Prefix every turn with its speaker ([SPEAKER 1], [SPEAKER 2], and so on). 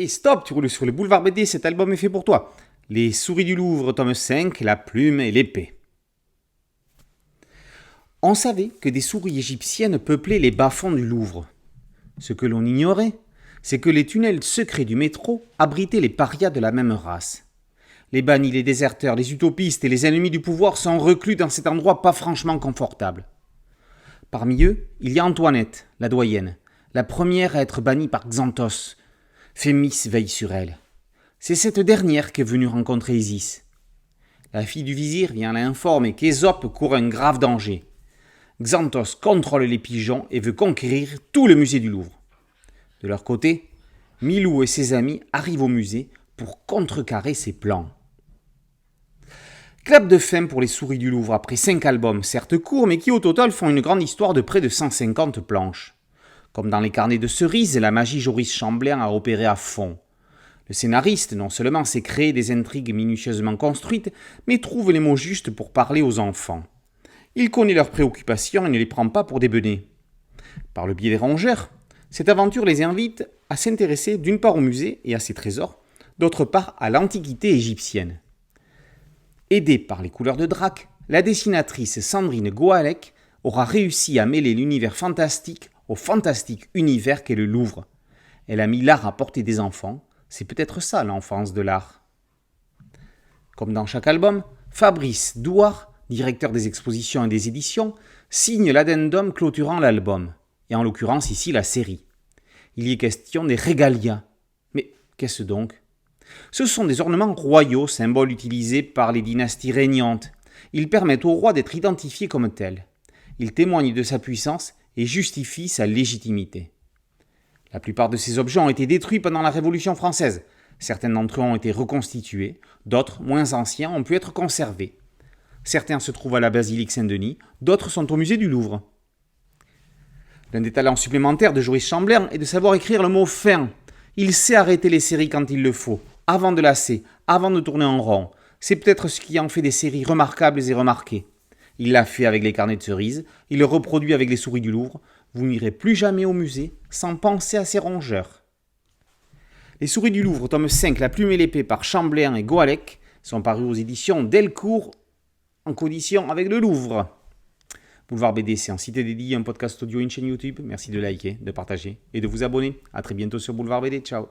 [SPEAKER 1] stop, tu roules sur le boulevard BD, cet album est fait pour toi. Les souris du Louvre, tome 5, la plume et l'épée. On savait que des souris égyptiennes peuplaient les bas-fonds du Louvre. Ce que l'on ignorait, c'est que les tunnels secrets du métro abritaient les parias de la même race. Les bannis, les déserteurs, les utopistes et les ennemis du pouvoir sont reclus dans cet endroit pas franchement confortable. Parmi eux, il y a Antoinette, la doyenne, la première à être bannie par Xanthos. Thémis veille sur elle. C'est cette dernière qui est venue rencontrer Isis. La fille du vizir vient l'informer qu'Ésope court un grave danger. Xanthos contrôle les pigeons et veut conquérir tout le musée du Louvre. De leur côté, Milou et ses amis arrivent au musée pour contrecarrer ses plans. Clap de fin pour les souris du Louvre après 5 albums, certes courts, mais qui au total font une grande histoire de près de 150 planches. Comme dans les carnets de cerises, la magie Joris Chamblain a opéré à fond. Le scénariste non seulement sait créer des intrigues minutieusement construites, mais trouve les mots justes pour parler aux enfants. Il connaît leurs préoccupations et ne les prend pas pour des benets. Par le biais des rongeurs, cette aventure les invite à s'intéresser d'une part au musée et à ses trésors, d'autre part à l'antiquité égyptienne. Aidée par les couleurs de Drac, la dessinatrice Sandrine Goalec aura réussi à mêler l'univers fantastique au fantastique univers qu'est le Louvre. Elle a mis l'art à portée des enfants, c'est peut-être ça l'enfance de l'art. Comme dans chaque album, Fabrice Douard, directeur des expositions et des éditions, signe l'addendum clôturant l'album, et en l'occurrence ici la série. Il y est question des régalias. Mais qu'est-ce donc ? Ce sont des ornements royaux, symboles utilisés par les dynasties régnantes. Ils permettent au roi d'être identifié comme tel. Ils témoignent de sa puissance et justifient sa légitimité. La plupart de ces objets ont été détruits pendant la Révolution française. Certains d'entre eux ont été reconstitués, d'autres, moins anciens, ont pu être conservés. Certains se trouvent à la basilique Saint-Denis, d'autres sont au musée du Louvre. L'un des talents supplémentaires de Joris Chamblain est de savoir écrire le mot « fin ». Il sait arrêter les séries quand il le faut, avant de lasser, avant de tourner en rond. C'est peut-être ce qui en fait des séries remarquables et remarquées. Il l'a fait avec les carnets de cerises, il le reproduit avec les souris du Louvre. Vous n'irez plus jamais au musée sans penser à ces rongeurs. Les souris du Louvre, tome 5, La plume et l'épée par Chamblain et Goalec, sont parus aux éditions Delcourt en coédition avec le Louvre. Boulevard BD, c'est un site dédié, un podcast audio et une chaîne YouTube. Merci de liker, de partager et de vous abonner. A très bientôt sur Boulevard BD. Ciao.